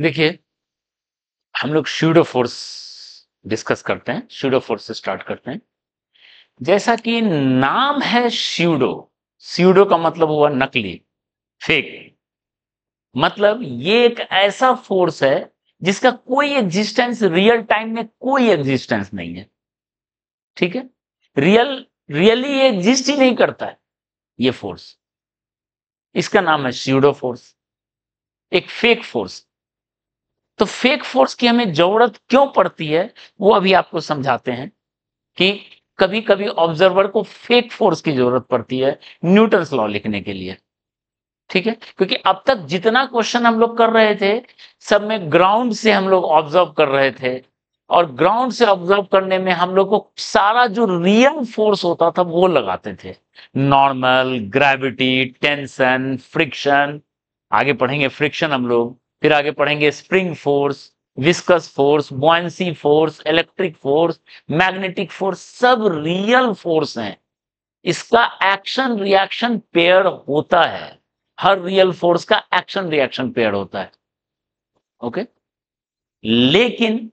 देखिए, हम लोग स्यूडो फोर्स डिस्कस करते हैं, स्यूडो फोर्स से स्टार्ट करते हैं। जैसा कि नाम है स्यूडो, स्यूडो का मतलब हुआ नकली, फेक। मतलब ये एक ऐसा फोर्स है जिसका कोई एग्जिस्टेंस रियल टाइम में कोई एग्जिस्टेंस नहीं है। ठीक है, रियली ये एग्जिस्ट ही नहीं करता है ये फोर्स। इसका नाम है स्यूडो फोर्स, एक फेक फोर्स। तो फेक फोर्स की हमें जरूरत क्यों पड़ती है वो अभी आपको समझाते हैं कि कभी कभी ऑब्जर्वर को फेक फोर्स की जरूरत पड़ती है न्यूटन्स लॉ लिखने के लिए। ठीक है, क्योंकि अब तक जितना क्वेश्चन हम लोग कर रहे थे सब में ग्राउंड से हम लोग ऑब्जर्व कर रहे थे, और ग्राउंड से ऑब्जर्व करने में हम लोग को सारा जो रियल फोर्स होता था वो लगाते थे। Normal, gravity, tension, friction. आगे पढ़ेंगे फ्रिक्शन हम लोग, फिर आगे पढ़ेंगे spring force, viscous force, buoyancy force, electric force, magnetic force. सब रियल फोर्स हैं। इसका एक्शन रिएक्शन पेयर होता है। हर रियल फोर्स का एक्शन रिएक्शन पेयर होता है। ओके, लेकिन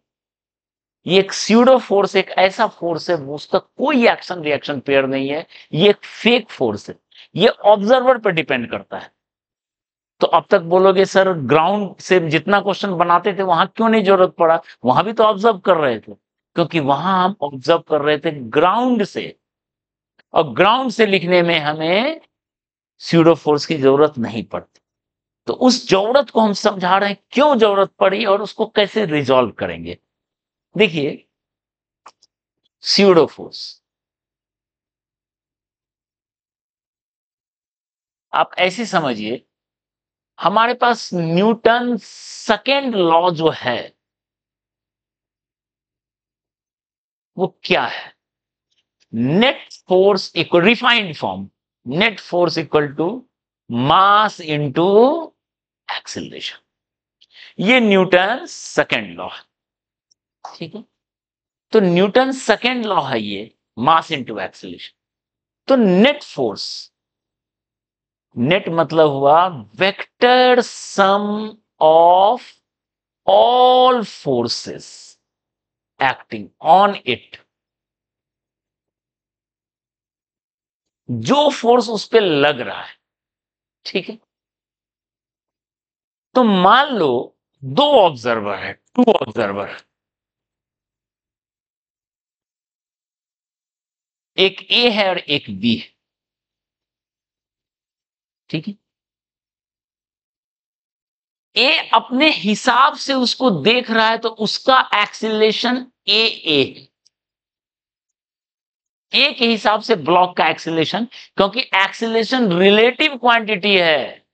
ये एक स्यूडो फोर्स एक ऐसा फोर्स है उसका कोई एक्शन रिएक्शन पेयर नहीं है। ये एक फेक फोर्स है। ये ऑब्जर्वर पर डिपेंड करता है। तो अब तक बोलोगे सर ग्राउंड से जितना क्वेश्चन बनाते थे वहां क्यों नहीं जरूरत पड़ा, वहां भी तो ऑब्जर्व कर रहे थे। क्योंकि वहां हम ऑब्जर्व कर रहे थे ग्राउंड से, और ग्राउंड से लिखने में हमें स्यूडो फोर्स की जरूरत नहीं पड़ती। तो उस जरूरत को हम समझा रहे हैं क्यों जरूरत पड़ी और उसको कैसे रिजॉल्व करेंगे। देखिए, स्यूडो फोर्स, आप ऐसे समझिए, हमारे पास न्यूटन सेकेंड लॉ जो है वो क्या है? Net force equal, refined form, net force equal to mass into acceleration. ये न्यूटन सेकेंड लॉ है। ठीक है, तो न्यूटन सेकेंड लॉ है ये, मास इंटू एक्सेलरेशन। तो नेट फोर्स, नेट मतलब हुआ vector sum of all forces acting on it. जो फोर्स उस पर लग रहा है। ठीक है, तो मान लो दो ऑब्जर्वर है, टू ऑब्जर्वर, एक ए है और एक बी है। ठीक है, ए अपने हिसाब से उसको देख रहा है तो उसका एक्सीलरेशन ए है। ए के हिसाब से ब्लॉक का एक्सीलरेशन, क्योंकि एक्सीलरेशन रिलेटिव क्वांटिटी है।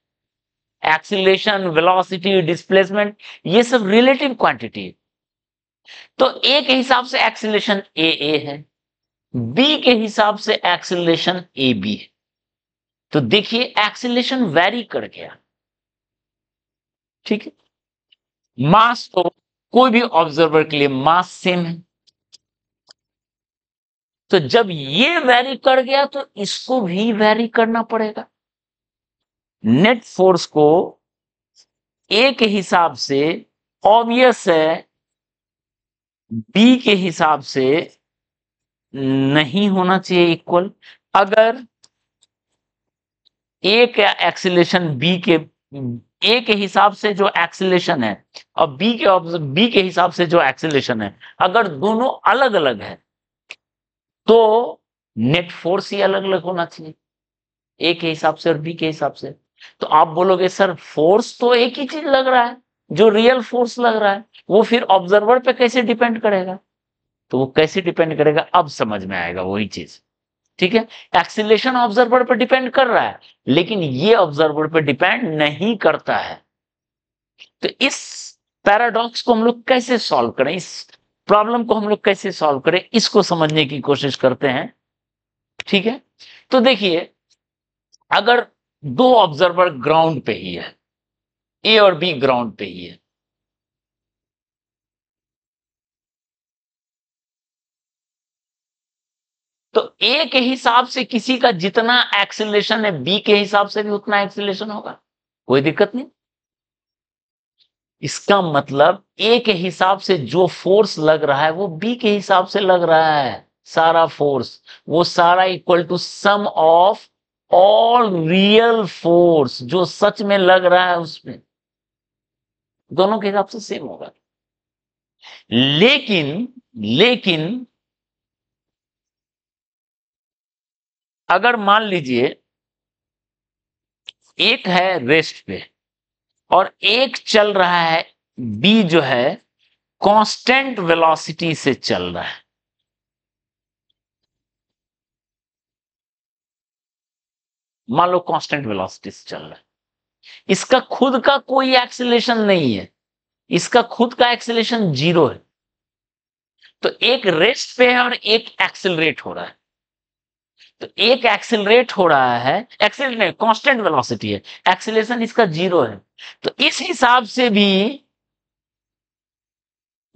एक्सीलरेशन, वेलोसिटी, डिस्प्लेसमेंट, ये सब रिलेटिव क्वांटिटी है। तो ए के हिसाब से एक्सीलरेशन ए है, बी के हिसाब से एक्सीलरेशन ए बी है। तो देखिए एक्सीलरेशन वैरी कर गया। ठीक है, मास तो कोई भी ऑब्जर्वर के लिए मास सेम है। तो जब ये वैरी कर गया तो इसको भी वैरी करना पड़ेगा। नेट फोर्स को ए के हिसाब से ऑब्वियस है बी के हिसाब से नहीं होना चाहिए इक्वल। अगर ए का एक्सीलरेशन ए के हिसाब से जो एक्सीलरेशन है और बी के हिसाब से जो एक्सीलरेशन है, अगर दोनों अलग अलग है तो नेट फोर्स ही अलग अलग होना चाहिए, ए के हिसाब से और बी के हिसाब से। तो आप बोलोगे सर फोर्स तो एक ही चीज लग रहा है, जो रियल फोर्स लग रहा है वो फिर ऑब्जर्वर पे कैसे डिपेंड करेगा? तो वो कैसे डिपेंड करेगा अब समझ में आएगा वही चीज। ठीक है, एक्सीलरेशन ऑब्जर्वर पर डिपेंड कर रहा है लेकिन ये ऑब्जर्वर पर डिपेंड नहीं करता है। तो इस पैराडॉक्स को हम लोग कैसे सॉल्व करें, इस प्रॉब्लम को हम लोग कैसे सॉल्व करें, इसको समझने की कोशिश करते हैं। ठीक है, तो देखिए, अगर दो ऑब्जर्वर ग्राउंड पे ही है, ए और बी ग्राउंड पे ही है, तो ए के हिसाब से किसी का जितना एक्सीलरेशन है बी के हिसाब से भी उतना एक्सीलरेशन होगा, कोई दिक्कत नहीं। इसका मतलब ए के हिसाब से जो फोर्स लग रहा है वो बी के हिसाब से लग रहा है। सारा फोर्स, वो सारा equal to sum of all real force जो सच में लग रहा है उसमें, दोनों के हिसाब से सेम होगा। लेकिन लेकिन अगर मान लीजिए एक है रेस्ट पे और एक चल रहा है, बी जो है कांस्टेंट वेलोसिटी से चल रहा है। मान लो कांस्टेंट वेलोसिटी से चल रहा है, इसका खुद का कोई एक्सीलरेशन नहीं है, इसका खुद का एक्सीलरेशन 0 है। तो एक रेस्ट पे है और एक एक्सेलरेट हो रहा है। तो एक एक्सेलरेट हो रहा है, एक्सेलरेट नहीं, कांस्टेंट वेलोसिटी है, एक्सेलरेशन इसका 0 है। तो इस हिसाब से भी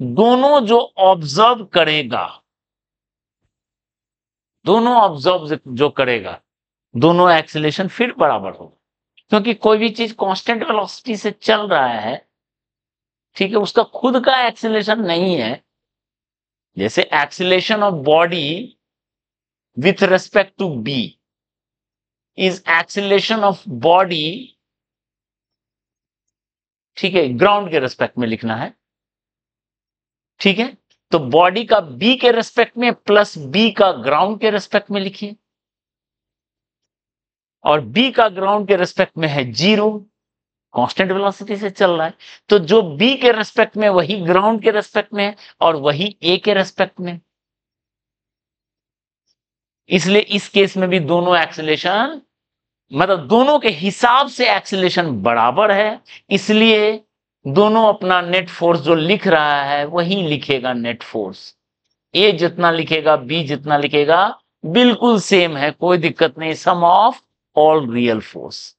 दोनों जो ऑब्जर्व करेगा, दोनों ऑब्जर्व जो करेगा, दोनों एक्सेलरेशन फिर बराबर होगा, क्योंकि कोई भी चीज कांस्टेंट वेलोसिटी से चल रहा है, ठीक है, उसका खुद का एक्सेलरेशन नहीं है। जैसे acceleration of body with respect to B is acceleration of body, ठीक है, ग्राउंड के रेस्पेक्ट में लिखना है, ठीक है। तो बॉडी का बी के रेस्पेक्ट में प्लस बी का ग्राउंड के रेस्पेक्ट में लिखिए, और बी का ग्राउंड के रेस्पेक्ट में है 0, कांस्टेंट वेलोसिटी से चल रहा है। तो जो बी के रेस्पेक्ट में वही ग्राउंड के रेस्पेक्ट में है और वही ए के रेस्पेक्ट में। इसलिए इस केस में भी दोनों एक्सेलरेशन, मतलब दोनों के हिसाब से एक्सेलरेशन बराबर है, इसलिए दोनों अपना नेट फोर्स जो लिख रहा है वही लिखेगा नेट फोर्स। ए जितना लिखेगा बी जितना लिखेगा बिल्कुल सेम है, कोई दिक्कत नहीं, सम ऑफ ऑल रियल फोर्स।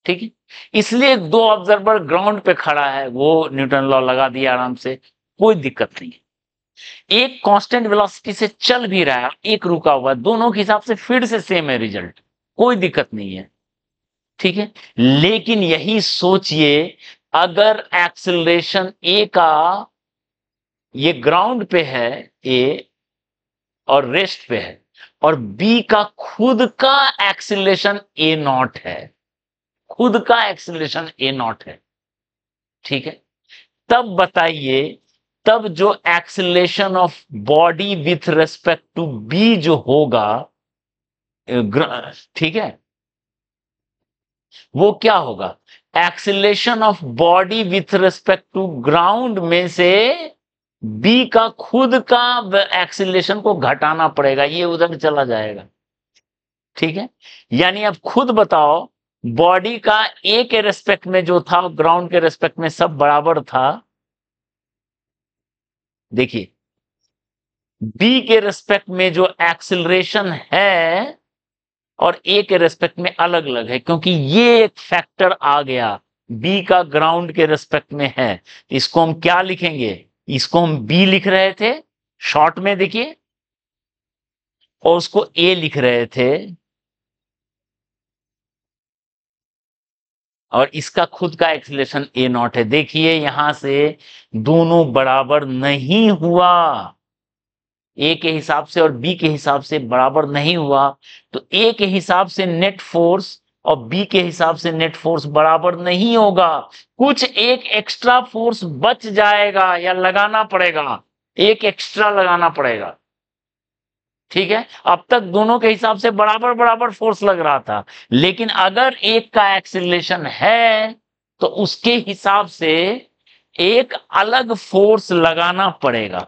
ठीक है, इसलिए दो ऑब्जर्वर ग्राउंड पे खड़ा है, वो न्यूटन लॉ लगा दिया आराम से, कोई दिक्कत नहीं। एक कांस्टेंट वेलोसिटी से चल भी रहा है, एक रुका हुआ, दोनों के हिसाब से फिर से सेम है रिजल्ट, कोई दिक्कत नहीं है। ठीक है, लेकिन यही सोचिए अगर एक्सेलरेशन ए का, ये ग्राउंड पे है ए और रेस्ट पे है, और बी का खुद का एक्सेलरेशन ए नॉट है, खुद का एक्सेलरेशन ए नॉट है, ठीक है। तब बताइए, तब जो acceleration of body with respect to B जो होगा, ठीक है, वो क्या होगा? Acceleration of body with respect to ground में से बी का खुद का एक्सेलरेशन को घटाना पड़ेगा, ये उधर चला जाएगा। ठीक है, यानी अब खुद बताओ, बॉडी का ए के रेस्पेक्ट में जो था, ग्राउंड के रेस्पेक्ट में सब बराबर था। देखिए, बी के रेस्पेक्ट में जो एक्सेलरेशन है और ए के रेस्पेक्ट में अलग अलग है, क्योंकि ये एक फैक्टर आ गया, बी का ग्राउंड के रेस्पेक्ट में है। इसको हम क्या लिखेंगे? इसको हम बी लिख रहे थे शॉर्ट में, देखिए, और उसको ए लिख रहे थे, और इसका खुद का एक्सेलरेशन ए नॉट है। देखिए यहां से दोनों बराबर नहीं हुआ, ए के हिसाब से और बी के हिसाब से बराबर नहीं हुआ, तो ए के हिसाब से नेट फोर्स और बी के हिसाब से नेट फोर्स बराबर नहीं होगा, कुछ एक एक्स्ट्रा फोर्स बच जाएगा या लगाना पड़ेगा, एक एक्स्ट्रा लगाना पड़ेगा। ठीक है, अब तक दोनों के हिसाब से बराबर बराबर फोर्स लग रहा था, लेकिन अगर एक का एक्सेलरेशन है तो उसके हिसाब से एक अलग फोर्स लगाना पड़ेगा।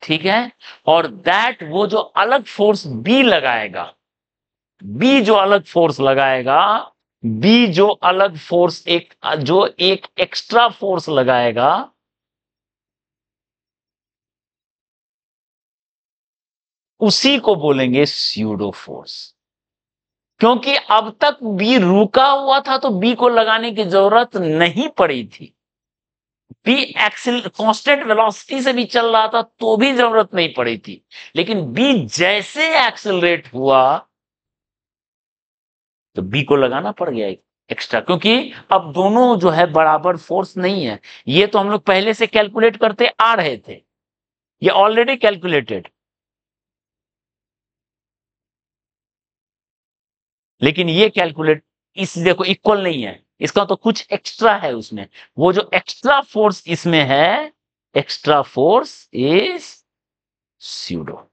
ठीक है, और दैट, वो जो अलग फोर्स बी लगाएगा, बी जो अलग फोर्स लगाएगा, बी जो अलग फोर्स, एक जो एक एक्स्ट्रा फोर्स लगाएगा, उसी को बोलेंगे स्यूडो फोर्स। क्योंकि अब तक बी रुका हुआ था तो बी को लगाने की जरूरत नहीं पड़ी थी, बी एक्सिल कांस्टेंट वेलोसिटी से भी चल रहा था तो भी जरूरत नहीं पड़ी थी, लेकिन बी जैसे एक्सेलरेट हुआ, तो बी को लगाना पड़ गया एक्स्ट्रा, क्योंकि अब दोनों जो है बराबर फोर्स नहीं है। ये तो हम लोग पहले से कैलकुलेट करते आ रहे थे, ये ऑलरेडी कैलकुलेटेड, लेकिन ये कैलकुलेट इस देखो इक्वल नहीं है, इसका तो कुछ एक्स्ट्रा है उसमें। वो जो एक्स्ट्रा फोर्स इसमें है, एक्स्ट्रा फोर्स इज स्यूडो।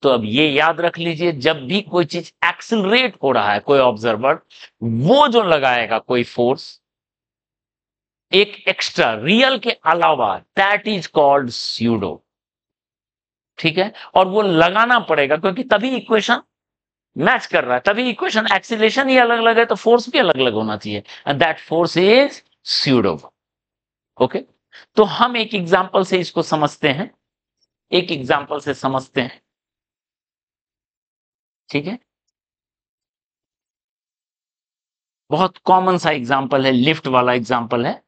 तो अब ये याद रख लीजिए, जब भी कोई चीज एक्सिलरेट हो रहा है, कोई ऑब्जर्वर वो जो लगाएगा कोई फोर्स एक एक्स्ट्रा रियल के अलावा, दैट इज कॉल्ड स्यूडो। ठीक है, और वो लगाना पड़ेगा क्योंकि तभी इक्वेशन मैच कर रहा है, तभी इक्वेशन, एक्सीलरेशन ही अलग अलग है तो फोर्स भी अलग अलग होना चाहिए, and that force is pseudo. Okay, तो हम एक एग्जांपल से इसको समझते हैं, एक एग्जांपल से समझते हैं। ठीक है, बहुत कॉमन सा एग्जांपल है, लिफ्ट वाला एग्जांपल है।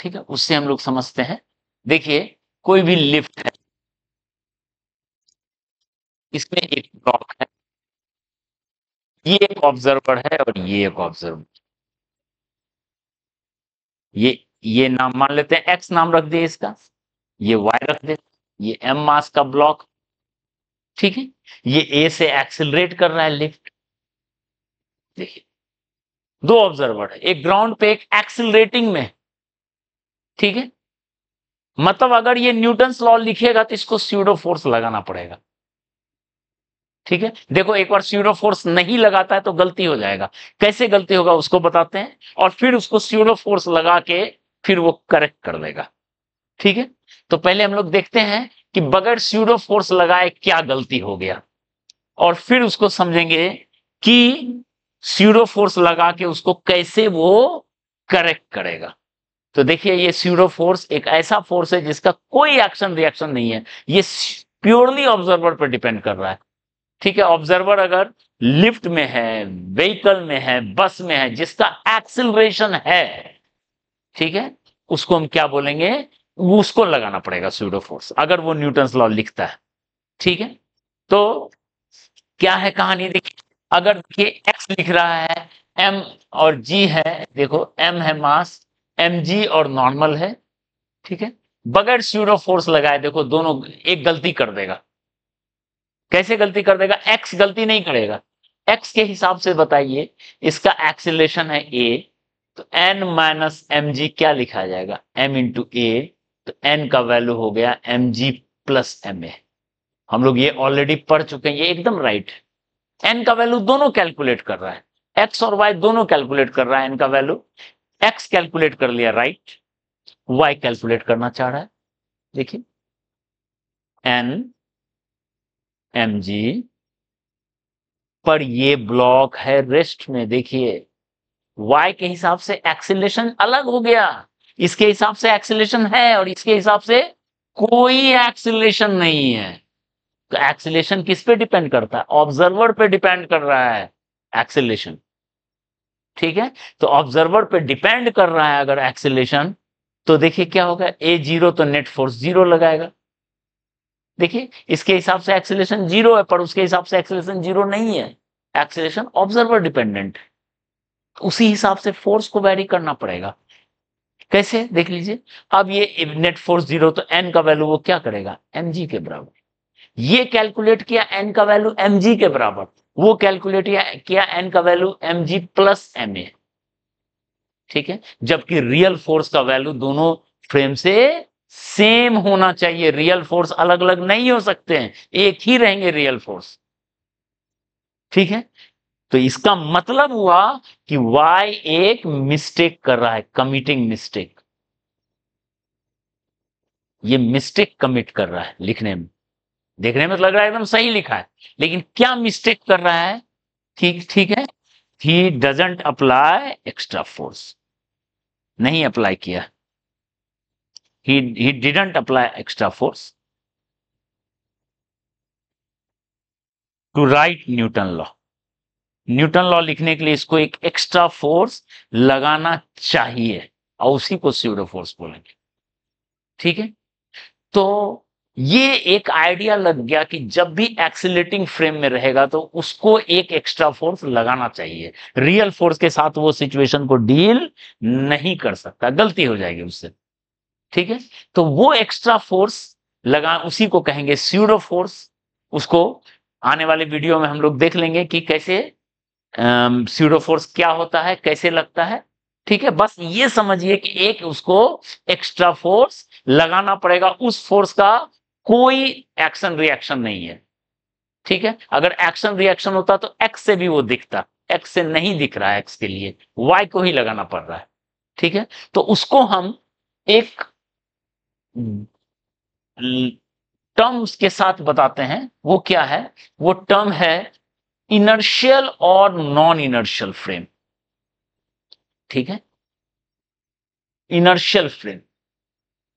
ठीक है, उससे हम लोग समझते हैं। देखिए, कोई भी लिफ्ट है, इसमें एक ब्लॉक है, ये एक ऑब्जर्वर है और ये एक ऑब्जर्वर। ये नाम मान लेते हैं, एक्स नाम रख दिए इसका, ये वाई रख दे, ये एम मास का ब्लॉक। ठीक है, ये ए से एक्सिलरेट कर रहा है लिफ्ट। देखिए, दो ऑब्जर्वर है, एक ग्राउंड पे एक एक्सिलरेटिंग में। ठीक है, मतलब अगर ये न्यूटन्स लॉ लिखेगा तो इसको स्यूडो फोर्स लगाना पड़ेगा। ठीक है, देखो एक बार स्यूडो फोर्स नहीं लगाता है तो गलती हो जाएगा, कैसे गलती होगा उसको बताते हैं, और फिर उसको स्यूडो फोर्स लगा के फिर वो करेक्ट कर देगा। ठीक है, तो पहले हम लोग देखते हैं कि बगैर स्यूडो फोर्स लगाए क्या गलती हो गया, और फिर उसको समझेंगे कि स्यूडो फोर्स लगा के उसको कैसे वो करेक्ट करेगा। तो देखिए, ये स्यूडो फोर्स एक ऐसा फोर्स है जिसका कोई एक्शन रिएक्शन नहीं है, ये प्योरली ऑब्जर्वर पर डिपेंड कर रहा है। ठीक है, ऑब्जर्वर अगर लिफ्ट में है, व्हीकल में है, बस में है, जिसका एक्सिलरेशन है, ठीक है, उसको हम क्या बोलेंगे, उसको लगाना पड़ेगा स्यूडो फोर्स, अगर वो न्यूटन्स लॉ लिखता है। ठीक है, तो क्या है कहानी, देखिए, अगर देखिए एक्स लिख रहा है, एम और जी है, देखो एम है मास, एम जी और नॉर्मल है। ठीक है, बगैर स्यूडो फोर्स लगाए देखो दोनों एक गलती कर देगा। कैसे गलती कर देगा, एक्स गलती नहीं करेगा, एक्स के हिसाब से बताइए, इसका एक्सीलरेशन है ए, तो एन माइनस एम जी क्या लिखा जाएगा, एम इंटू ए, तो एन का वैल्यू हो गया M G plus M A. हम लोग ये ऑलरेडी पढ़ चुके हैं, ये एकदम राइट। एन का वैल्यू दोनों कैलकुलेट कर रहा है, एक्स और वाई दोनों कैलकुलेट कर रहा है, एन का वैल्यू एक्स कैलकुलेट कर लिया राइट, वाई कैलकुलेट करना चाह रहा है। देखिए, एन एम जी पर ये ब्लॉक है रेस्ट में। देखिए, y के हिसाब से एक्सीलरेशन अलग हो गया, इसके हिसाब से एक्सीलरेशन है और इसके हिसाब से कोई एक्सीलरेशन नहीं है। तो एक्सीलरेशन किस पे डिपेंड करता है, ऑब्जर्वर पे डिपेंड कर रहा है एक्सीलरेशन। ठीक है, तो ऑब्जर्वर पे डिपेंड कर रहा है अगर एक्सीलरेशन, तो देखिए क्या होगा, ए जीरो तो नेट फोर्स जीरो लगाएगा। देखिए, इसके हिसाब से एक्सीलरेशन जीरो है, पर उसके हिसाब से एक्सीलरेशन जीरो नहीं है, एक्सीलरेशन ऑब्जर्वर डिपेंडेंट, उसी हिसाब से फोर्स को वैरी करना पड़ेगा। कैसे, देख लीजिए, अब ये नेट फोर्स जीरो, तो एन का वैल्यू वो क्या करेगा, mg के बराबर। ये कैलकुलेट किया एन का वैल्यू mg के बराबर, वो कैलकुलेट किया एन का वैल्यू mg प्लस ma। ठीक है, जबकि रियल फोर्स का वैल्यू दोनों फ्रेम से सेम होना चाहिए, रियल फोर्स अलग अलग नहीं हो सकते हैं, एक ही रहेंगे रियल फोर्स। ठीक है, तो इसका मतलब हुआ कि y एक मिस्टेक कर रहा है, कमिटिंग मिस्टेक, ये मिस्टेक कमिट कर रहा है लिखने में। देखने में तो लग रहा है एकदम सही लिखा है, लेकिन क्या मिस्टेक कर रहा है, ठीक ठीक है, he doesn't apply extra force, नहीं अप्लाई किया, he didn't apply extra force to write Newton law. Newton law लिखने के लिए इसको एक एक्स्ट्रा फोर्स लगाना चाहिए, और उसी को स्यूडो फोर्स बोलेंगे। ठीक है, तो ये एक आइडिया लग गया कि जब भी एक्सीलरेटिंग फ्रेम में रहेगा तो उसको एक एक्स्ट्रा फोर्स लगाना चाहिए, रियल फोर्स के साथ वो सिचुएशन को डील नहीं कर सकता, गलती हो जाएगी उससे। ठीक है, तो वो एक्स्ट्रा फोर्स लगा, उसी को कहेंगे स्यूडो फोर्स। उसको आने वाले वीडियो में हम लोग देख लेंगे कि कैसे स्यूडो फोर्स क्या होता है, कैसे लगता है। ठीक है, बस ये समझिए कि एक उसको एक्स्ट्रा फोर्स लगाना पड़ेगा, उस फोर्स का कोई एक्शन रिएक्शन नहीं है। ठीक है, अगर एक्शन रिएक्शन होता तो एक्स से भी वो दिखता, एक्स से नहीं दिख रहा है, एक्स के लिए वाई को ही लगाना पड़ रहा है। ठीक है, तो उसको हम एक टर्म्स के साथ बताते हैं। वो क्या है? वो टर्म है इनर्शियल और नॉन इनर्शियल फ्रेम। ठीक है, इनर्शियल फ्रेम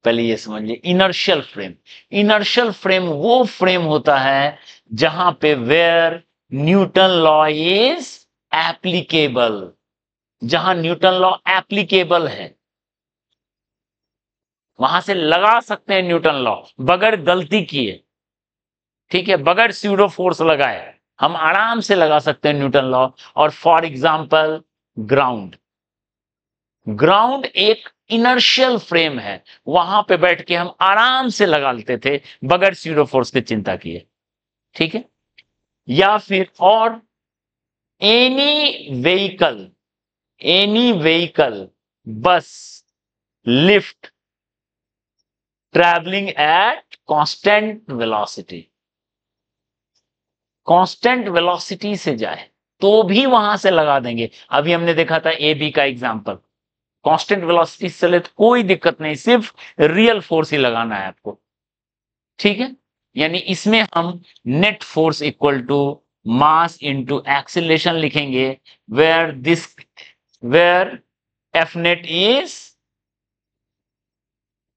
पहले ये समझिए। इनर्शियल फ्रेम, इनर्शियल फ्रेम वो फ्रेम होता है जहां पे where Newton law is applicable, जहां न्यूटन लॉ एप्लीकेबल है, वहां से लगा सकते हैं न्यूटन लॉ बगैर गलती किए। ठीक है, बगैर स्यूडो फोर्स लगाए हम आराम से लगा सकते हैं न्यूटन लॉ। और फॉर एग्जांपल ग्राउंड, ग्राउंड एक इनर्शियल फ्रेम है, वहां पे बैठ के हम आराम से लगा लेते थे बगैर स्यूडो फोर्स की चिंता किए। ठीक है, या फिर और एनी व्हीकल, एनी व्हीकल, बस, lift, travelling at constant velocity, constant velocity से जाए तो भी वहां से लगा देंगे। अभी हमने देखा था ए बी का एग्जांपल, कांस्टेंट वेलोसिटी से चले तो कोई दिक्कत नहीं, सिर्फ रियल फोर्स ही लगाना है आपको। ठीक है, यानी इसमें हम net force equal to mass into acceleration लिखेंगे, where this, where F net is,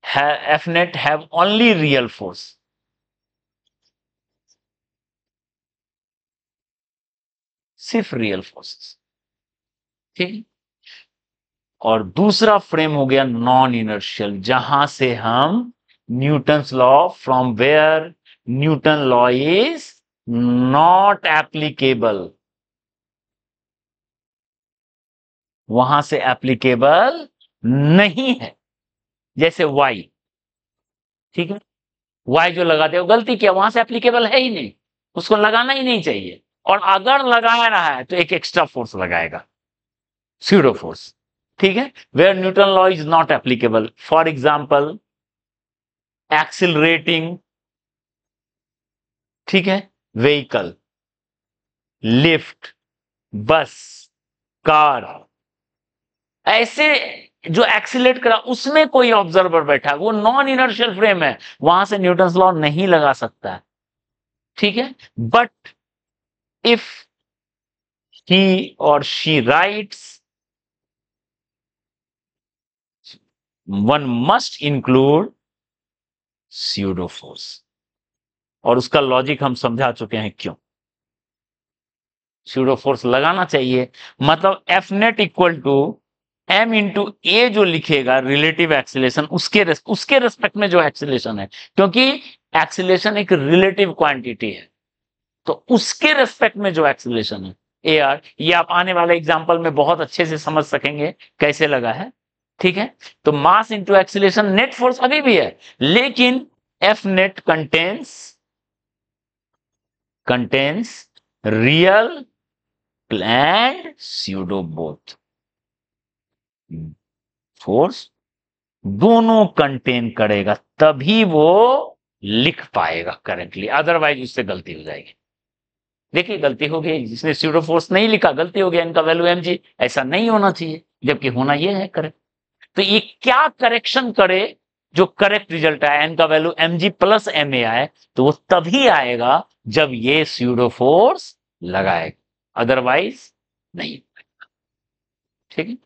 F net have only real force, सिर्फ रियल फोर्सेस। ठीक है, और दूसरा फ्रेम हो गया नॉन इनर्शियल, जहां से हम Newton's law, from where Newton law is not applicable, वहां से एप्लीकेबल नहीं है। जैसे वाई, ठीक है, वाई जो लगाते हो गलती किया, वहां से एप्लीकेबल है ही नहीं, उसको लगाना ही नहीं चाहिए। और अगर लगा रहा है तो एक एक्स्ट्रा फोर्स लगाएगा, स्यूडो फोर्स। ठीक है, where Newton law is not applicable, for example accelerating, ठीक है, व्हीकल, लिफ्ट, बस, कार, ऐसे जो एक्सीलेट करा उसमें कोई ऑब्जर्वर बैठा है, वो नॉन इनर्शियल फ्रेम है, वहां से न्यूटन्स लॉ नहीं लगा सकता है। ठीक है, बट इफ ही और she writes, one must include pseudo force. और उसका लॉजिक हम समझा चुके हैं क्यों स्यूडो फोर्स लगाना चाहिए। मतलब F net equal to M into A जो लिखेगा रिलेटिव एक्सीलेशन, उसके रेस्पेक्ट में जो एक्सीलेशन है, क्योंकि एक्सीलेशन एक रिलेटिव क्वांटिटी है, तो उसके रेस्पेक्ट में जो एक्सीलेशन है ए आर, ये आप आने वाले एग्जांपल में बहुत अच्छे से समझ सकेंगे कैसे लगा है। ठीक है, तो mass into acceleration, net force अभी भी है, लेकिन F net contains real and pseudo both, force दोनों कंटेन करेगा, तभी वो लिख पाएगा करेक्टली, अदरवाइज उससे गलती हो जाएगी। देखिए गलती हो गई, जिसने स्यूडो फोर्स नहीं लिखा गलती हो गया, इनका वैल्यू एम जी, ऐसा नहीं होना चाहिए, जबकि होना ये है करेक्ट। तो ये क्या करेक्शन करे जो करेक्ट रिजल्ट आए, एन का value M G plus M A आए, तो वो तभी आएगा जब ये स्यूडो फोर्स लगाएगा, अदरवाइज नहीं। ठीक है।